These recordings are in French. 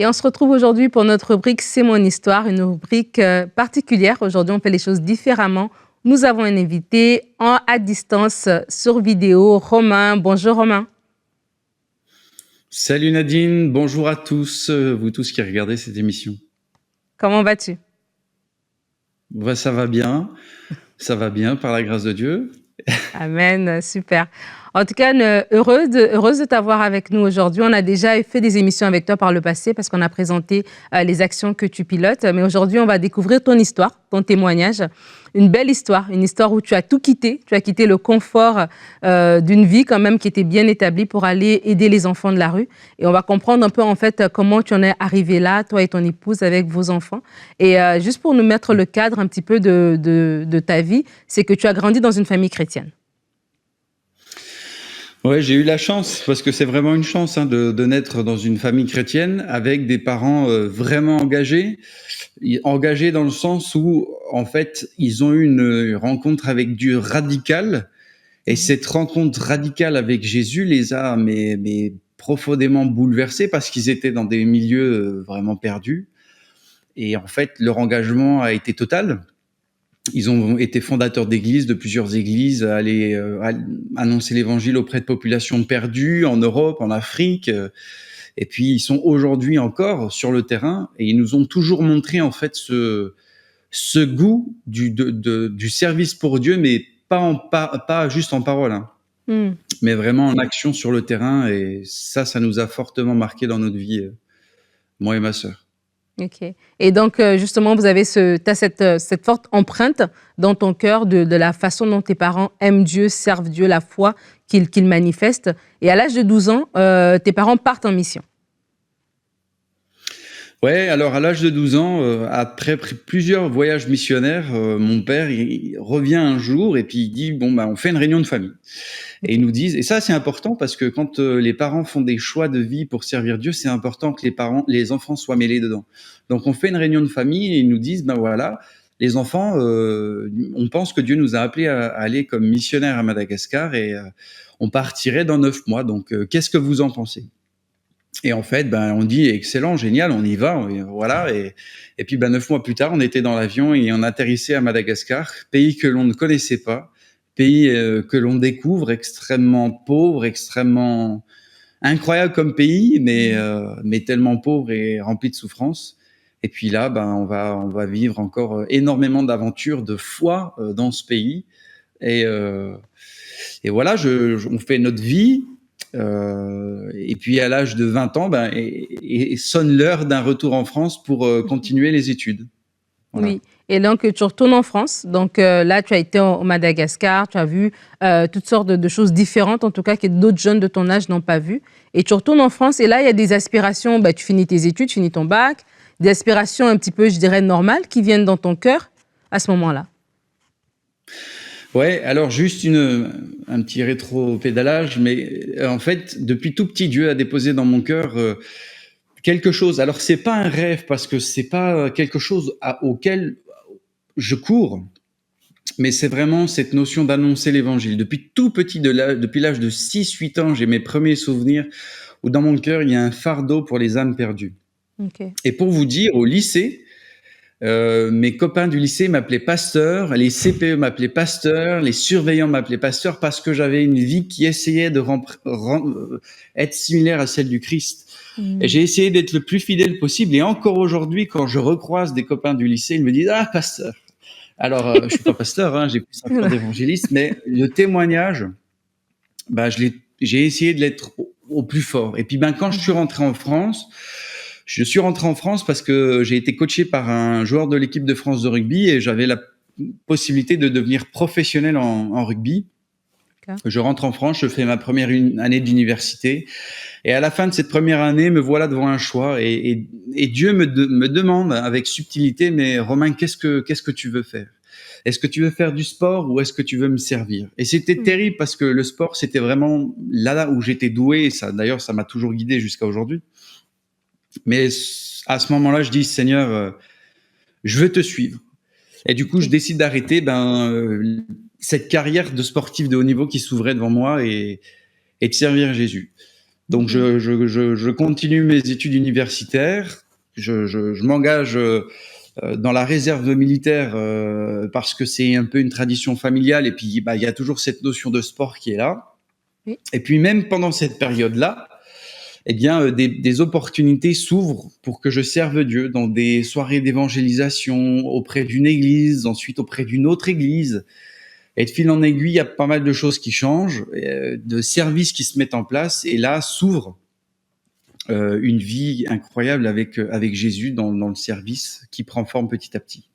Et on se retrouve aujourd'hui pour notre rubrique C'est mon histoire, une rubrique particulière. Aujourd'hui, on fait les choses différemment. Nous avons un invité à distance sur vidéo, Romain. Bonjour Romain. Salut Nadine, bonjour à tous, vous tous qui regardez cette émission. Comment vas-tu? Ça va bien par la grâce de Dieu. Amen, super. En tout cas, heureuse de t'avoir avec nous aujourd'hui. On a déjà fait des émissions avec toi par le passé parce qu'on a présenté les actions que tu pilotes. Mais aujourd'hui, on va découvrir ton histoire, ton témoignage. Une belle histoire, une histoire où tu as tout quitté. Tu as quitté le confort d'une vie quand même qui était bien établie pour aller aider les enfants de la rue. Et on va comprendre un peu en fait comment tu en es arrivé là, toi et ton épouse avec vos enfants. Et juste pour nous mettre le cadre un petit peu de ta vie, c'est que tu as grandi dans une famille chrétienne. Ouais, j'ai eu la chance, parce que c'est vraiment une chance de naître dans une famille chrétienne avec des parents vraiment engagés. Engagés dans le sens où, en fait, ils ont eu une rencontre avec Dieu radicale. Et cette rencontre radicale avec Jésus les a mais profondément bouleversés parce qu'ils étaient dans des milieux vraiment perdus. Et en fait, leur engagement a été total. Ils ont été fondateurs d'églises, de plusieurs églises, à aller annoncer l'évangile auprès de populations perdues en Europe, en Afrique. Et puis, ils sont aujourd'hui encore sur le terrain et ils nous ont toujours montré en fait ce goût du service pour Dieu, mais pas juste en parole, hein, Hmm. mais vraiment en action sur le terrain. Et ça nous a fortement marqué dans notre vie, moi et ma sœur. Ok. Et donc, justement, t'as cette forte empreinte dans ton cœur de la façon dont tes parents aiment Dieu, servent Dieu, la foi qu'ils manifestent. Et à l'âge de 12 ans, tes parents partent en mission. Ouais, alors à l'âge de 12 ans, après plusieurs voyages missionnaires, mon père, il revient un jour et puis il dit: «Bon, bah, on fait une réunion de famille». Et ils Ok. nous disent, et ça c'est important parce que quand les parents font des choix de vie pour servir Dieu, c'est important que les enfants soient mêlés dedans. Donc on fait une réunion de famille et ils nous disent: ben voilà, les enfants, on pense que Dieu nous a appelés à aller comme missionnaires à Madagascar et on partirait dans 9 mois. Donc qu'est-ce que vous en pensez? Et en fait, ben on dit: excellent, génial, on y va, voilà. Et puis ben 9 mois plus tard, on était dans l'avion et on atterrissait à Madagascar, pays que l'on ne connaissait pas, pays que l'on découvre, extrêmement pauvre, extrêmement incroyable comme pays, mais tellement pauvre et rempli de souffrances. Et puis là, ben on va vivre encore énormément d'aventures, de foi dans ce pays. Et, euh, et voilà, on fait notre vie. Et puis à l'âge de 20 ans, ben, et sonne l'heure d'un retour en France pour continuer les études. Voilà. Oui. Et donc, tu retournes en France. Donc, là, tu as été au Madagascar, tu as vu toutes sortes de choses différentes, en tout cas, que d'autres jeunes de ton âge n'ont pas vues. Et tu retournes en France, et là, il y a des aspirations. Bah, tu finis tes études, tu finis ton bac, des aspirations un petit peu, je dirais, normales qui viennent dans ton cœur à ce moment-là. Ouais, alors juste un petit rétro-pédalage, mais en fait, depuis tout petit, Dieu a déposé dans mon cœur quelque chose. Alors, c'est pas un rêve parce que c'est pas quelque chose auquel je cours, mais c'est vraiment cette notion d'annoncer l'évangile. Depuis tout petit, depuis l'âge de 6, 8 ans, j'ai mes premiers souvenirs où dans mon cœur, il y a un fardeau pour les âmes perdues. OK. Et pour vous dire, au lycée, mes copains du lycée m'appelaient pasteur, les CPE m'appelaient pasteur, les surveillants m'appelaient pasteur parce que j'avais une vie qui essayait de être similaire à celle du Christ. Et Mm. j'ai essayé d'être le plus fidèle possible. Et encore aujourd'hui, quand je recroise des copains du lycée, ils me disent: ah, pasteur. Alors, je suis pas pasteur, hein, j'ai plus un cœur d'évangéliste, mais le témoignage, bah, j'ai essayé de l'être au plus fort. Et puis, ben, quand je suis rentré en France parce que j'ai été coaché par un joueur de l'équipe de France de rugby et j'avais la possibilité de devenir professionnel en rugby. D'accord. Je rentre en France, je fais ma première année d'université. Et à la fin de cette première année, me voilà devant un choix. Et Dieu me demande avec subtilité: mais Romain, qu'est-ce que tu veux faire? Est-ce que tu veux faire du sport ou est-ce que tu veux me servir? Et c'était Mm. terrible parce que le sport, c'était vraiment là où j'étais doué. Et ça, d'ailleurs, ça m'a toujours guidé jusqu'à aujourd'hui. Mais à ce moment-là, je dis: Seigneur, je veux te suivre. Et du coup, je OK. décide d'arrêter cette carrière de sportif de haut niveau qui s'ouvrait devant moi et de servir Jésus. Donc, je continue mes études universitaires. Je m'engage dans la réserve militaire parce que c'est un peu une tradition familiale. Et puis, bah, il y a toujours cette notion de sport qui est là. Oui. Et puis, même pendant cette période-là, eh bien, des opportunités s'ouvrent pour que je serve Dieu dans des soirées d'évangélisation auprès d'une église, ensuite auprès d'une autre église. Et de fil en aiguille, il y a pas mal de choses qui changent, de services qui se mettent en place. Et là, s'ouvre une vie incroyable avec Jésus dans le service qui prend forme petit à petit.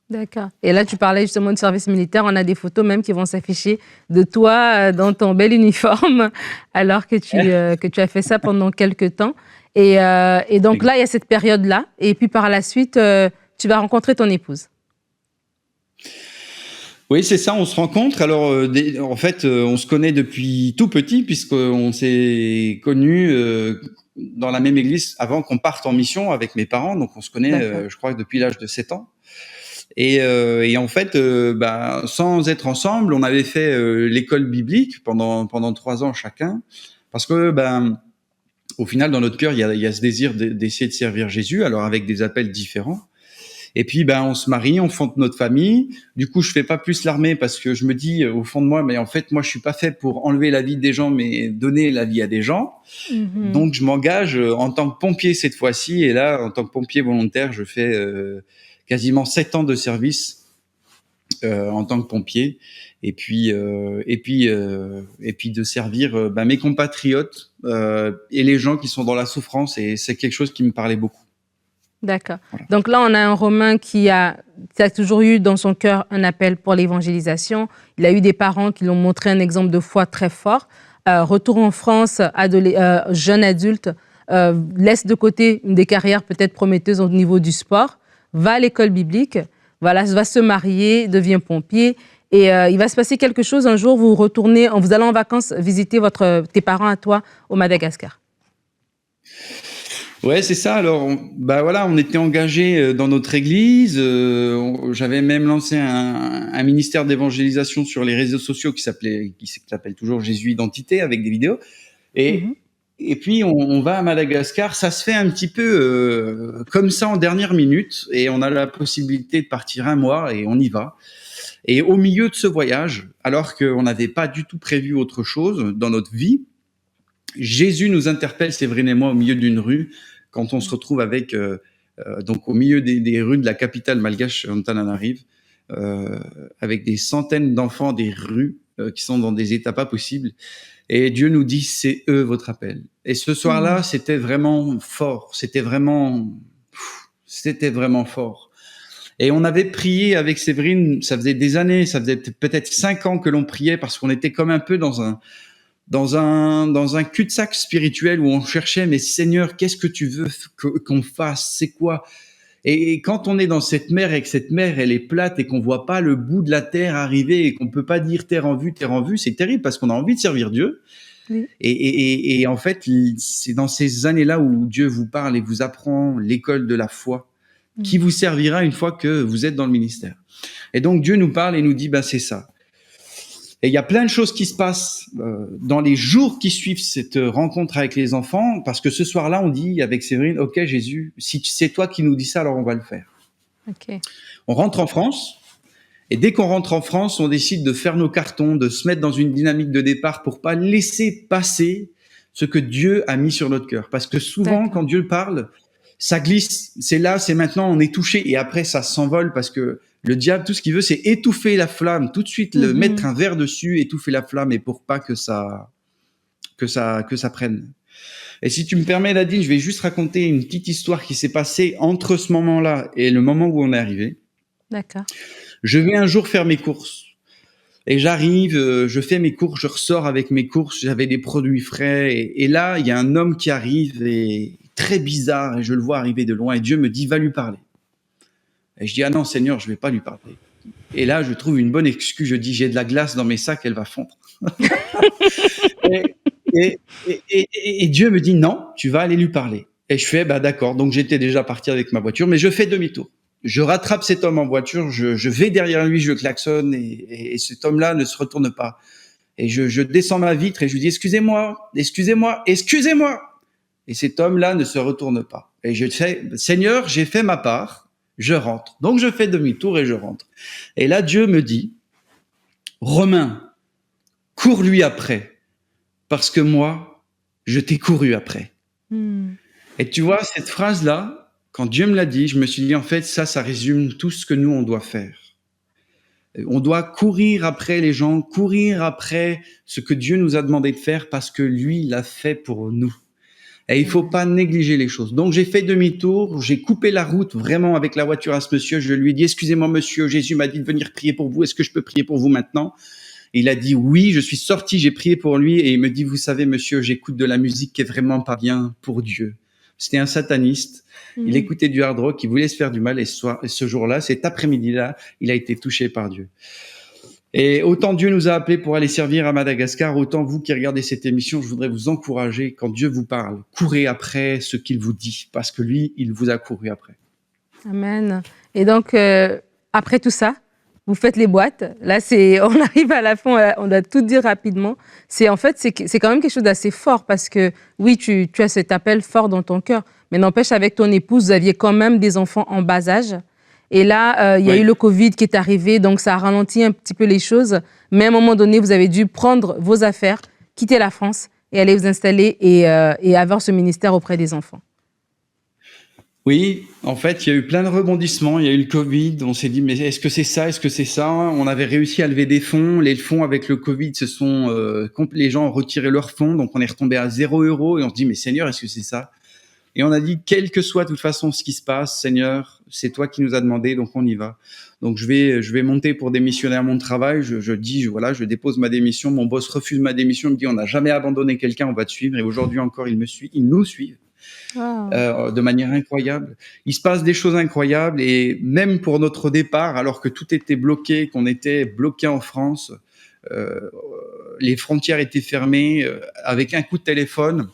D'accord. Et là, tu parlais justement de service militaire. On a des photos même qui vont s'afficher de toi dans ton bel uniforme, alors que tu as fait ça pendant quelques temps. Et donc là, il y a cette période-là. Et puis par la suite, tu vas rencontrer ton épouse. Oui, c'est ça, on se rencontre. Alors, en fait, on se connaît depuis tout petit, puisqu'on s'est connus dans la même église avant qu'on parte en mission avec mes parents. Donc, on se connaît, je crois, depuis l'âge de 7 ans. Et en fait, bah, sans être ensemble, on avait fait l'école biblique pendant 3 ans chacun, parce que ben, au final, dans notre cœur, il y a ce désir d'essayer de servir Jésus, alors avec des appels différents. Et puis, ben, on se marie, on fonde notre famille. Du coup, je fais pas plus l'armée parce que je me dis au fond de moi, mais en fait, moi, je suis pas fait pour enlever la vie des gens, mais donner la vie à des gens. Donc, je m'engage en tant que pompier cette fois-ci. Et là, en tant que pompier volontaire, je fais quasiment 7 ans de service en tant que pompier. Et puis de servir ben, mes compatriotes et les gens qui sont dans la souffrance. Et c'est quelque chose qui me parlait beaucoup. D'accord. Voilà. Donc là, on a un Romain qui a toujours eu dans son cœur un appel pour l'évangélisation. Il a eu des parents qui lui ont montré un exemple de foi très fort. Retour en France, jeune adulte, laisse de côté une des carrières peut-être prometteuses au niveau du sport, va à l'école biblique, voilà, va se marier, devient pompier. Et il va se passer quelque chose un jour, vous retournez, vous allez en vacances visiter tes parents à toi au Madagascar. Ouais, c'est ça. Alors, bah voilà, on était engagés dans notre église. J'avais même lancé un ministère d'évangélisation sur les réseaux sociaux qui s'appelle toujours Jésus Identité avec des vidéos. Et puis on va à Madagascar. Ça se fait un petit peu comme ça en dernière minute, et on a la possibilité de partir 1 mois et on y va. Et au milieu de ce voyage, alors qu'on n'avait pas du tout prévu autre chose dans notre vie, Jésus nous interpelle, Séverine et moi, au milieu d'une rue, quand on se retrouve avec, donc au milieu des rues de la capitale malgache, Antananarive, avec des centaines d'enfants des rues qui sont dans des états pas possibles. Et Dieu nous dit, c'est eux votre appel. Et ce soir-là, c'était vraiment fort. C'était vraiment fort. Et on avait prié avec Séverine, ça faisait des années, ça faisait peut-être 5 ans que l'on priait, parce qu'on était comme un peu dans un cul-de-sac spirituel où on cherchait, mais Seigneur, qu'est-ce que tu veux qu'on fasse? C'est quoi? Et quand on est dans cette mer et que cette mer, elle est plate et qu'on voit pas le bout de la terre arriver et qu'on peut pas dire terre en vue, c'est terrible parce qu'on a envie de servir Dieu. Oui. Et en fait, c'est dans ces années-là où Dieu vous parle et vous apprend l'école de la foi qui vous servira une fois que vous êtes dans le ministère. Et donc, Dieu nous parle et nous dit, bah, c'est ça. Et il y a plein de choses qui se passent dans les jours qui suivent cette rencontre avec les enfants, parce que ce soir-là, on dit avec Séverine, ok Jésus, si c'est toi qui nous dis ça, alors on va le faire. Okay. On rentre en France, et dès qu'on rentre en France, on décide de faire nos cartons, de se mettre dans une dynamique de départ pour pas laisser passer ce que Dieu a mis sur notre cœur. Parce que souvent, quand Dieu parle, ça glisse, c'est là, c'est maintenant, on est touché, et après ça s'envole parce que le diable, tout ce qu'il veut, c'est étouffer la flamme, tout de suite mettre un verre dessus, étouffer la flamme, et pour pas que ça prenne. Et si tu me permets, Nadine, je vais juste raconter une petite histoire qui s'est passée entre ce moment-là et le moment où on est arrivé. D'accord. Je vais un jour faire mes courses. Et j'arrive, je fais mes courses, je ressors avec mes courses, j'avais des produits frais. Et là, il y a un homme qui arrive, et très bizarre, et je le vois arriver de loin, et Dieu me dit, va lui parler. Et je dis, ah non, Seigneur, je vais pas lui parler. Et là, je trouve une bonne excuse. Je dis, j'ai de la glace dans mes sacs, elle va fondre. et Dieu me dit, non, tu vas aller lui parler. Et je fais, bah d'accord. Donc, j'étais déjà parti avec ma voiture, mais je fais demi-tour. Je rattrape cet homme en voiture, je vais derrière lui, je klaxonne, et cet homme-là ne se retourne pas. Et je descends ma vitre et je lui dis, excusez-moi, excusez-moi, excusez-moi. Et cet homme-là ne se retourne pas. Et je sais, Seigneur, j'ai fait ma part, je rentre. Donc je fais demi-tour et je rentre. Et là, Dieu me dit, Romain, cours lui après, parce que moi, je t'ai couru après. Et tu vois, cette phrase-là, quand Dieu me l'a dit, je me suis dit, en fait, ça résume tout ce que nous, on doit faire. On doit courir après les gens, courir après ce que Dieu nous a demandé de faire parce que lui l'a fait pour nous. Et il faut pas négliger les choses. Donc j'ai fait demi-tour, j'ai coupé la route vraiment avec la voiture à ce monsieur. Je lui ai dit, excusez-moi monsieur, Jésus m'a dit de venir prier pour vous. Est-ce que je peux prier pour vous maintenant? Il a dit oui, je suis sorti, j'ai prié pour lui et il me dit, vous savez monsieur, j'écoute de la musique qui est vraiment pas bien pour Dieu. C'était un sataniste. Il écoutait du hard rock, il voulait se faire du mal et ce jour-là, cet après-midi-là, il a été touché par Dieu. Et autant Dieu nous a appelés pour aller servir à Madagascar, autant vous qui regardez cette émission, je voudrais vous encourager, quand Dieu vous parle, courez après ce qu'il vous dit, parce que lui, il vous a couru après. Amen. Et donc, après tout ça, vous faites les boîtes. Là, on arrive à la fin, on doit tout dire rapidement. C'est quand même quelque chose d'assez fort parce que, oui, tu as cet appel fort dans ton cœur, mais n'empêche, avec ton épouse, vous aviez quand même des enfants en bas âge. Et là, il y a eu le Covid qui est arrivé, donc ça a ralenti un petit peu les choses. Mais à un moment donné, vous avez dû prendre vos affaires, quitter la France et aller vous installer et avoir ce ministère auprès des enfants. Oui, en fait, il y a eu plein de rebondissements. Il y a eu le Covid. On s'est dit, mais est-ce que c'est ça? Est-ce que c'est ça? On avait réussi à lever des fonds. Les fonds avec le Covid, les gens ont retiré leurs fonds. Donc, on est retombé à 0 € et on se dit, mais Seigneur, est-ce que c'est ça? Et on a dit, quel que soit de toute façon ce qui se passe, Seigneur, c'est toi qui nous as demandé, donc on y va. Donc je vais monter pour démissionner à mon travail. Je dépose ma démission. Mon boss refuse ma démission. Il me dit, on n'a jamais abandonné quelqu'un, on va te suivre. Et aujourd'hui encore, il nous suit. De manière incroyable. Il se passe des choses incroyables et même pour notre départ, alors que tout était bloqué, qu'on était bloqué en France, les frontières étaient fermées, avec un coup de téléphone,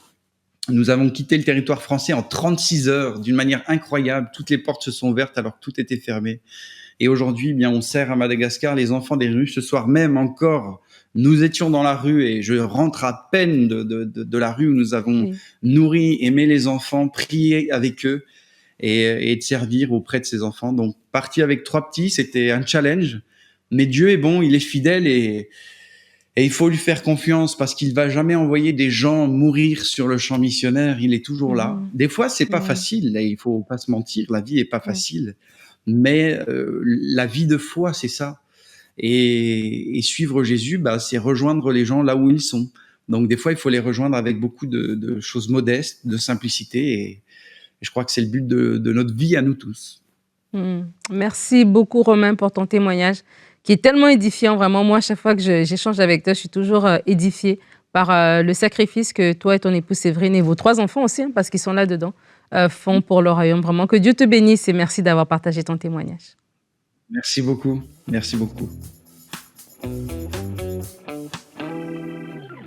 nous avons quitté le territoire français en 36 heures d'une manière incroyable. Toutes les portes se sont ouvertes alors que tout était fermé. Et aujourd'hui, eh bien, on sert à Madagascar les enfants des rues. Ce soir même encore, nous étions dans la rue et je rentre à peine de la rue où nous avons nourri, aimé les enfants, prié avec eux et de servir auprès de ces enfants. Donc, parti avec 3 petits, c'était un challenge. Mais Dieu est bon, il est fidèle et il faut lui faire confiance parce qu'il va jamais envoyer des gens mourir sur le champ missionnaire. Il est toujours là. Des fois, c'est pas facile. Là, il faut pas se mentir. La vie est pas facile. Mais la vie de foi, c'est ça. Et suivre Jésus, c'est rejoindre les gens là où ils sont. Donc des fois, il faut les rejoindre avec beaucoup de choses modestes, de simplicité. Et je crois que c'est le but de notre vie à nous tous. Merci beaucoup, Romain, pour ton témoignage qui est tellement édifiant. Vraiment, moi, à chaque fois que j'échange avec toi, je suis toujours édifiée par le sacrifice que toi et ton épouse Séverine et vos 3 enfants aussi, parce qu'ils sont là-dedans, font pour le royaume. Vraiment, que Dieu te bénisse et merci d'avoir partagé ton témoignage. Merci beaucoup. Merci beaucoup.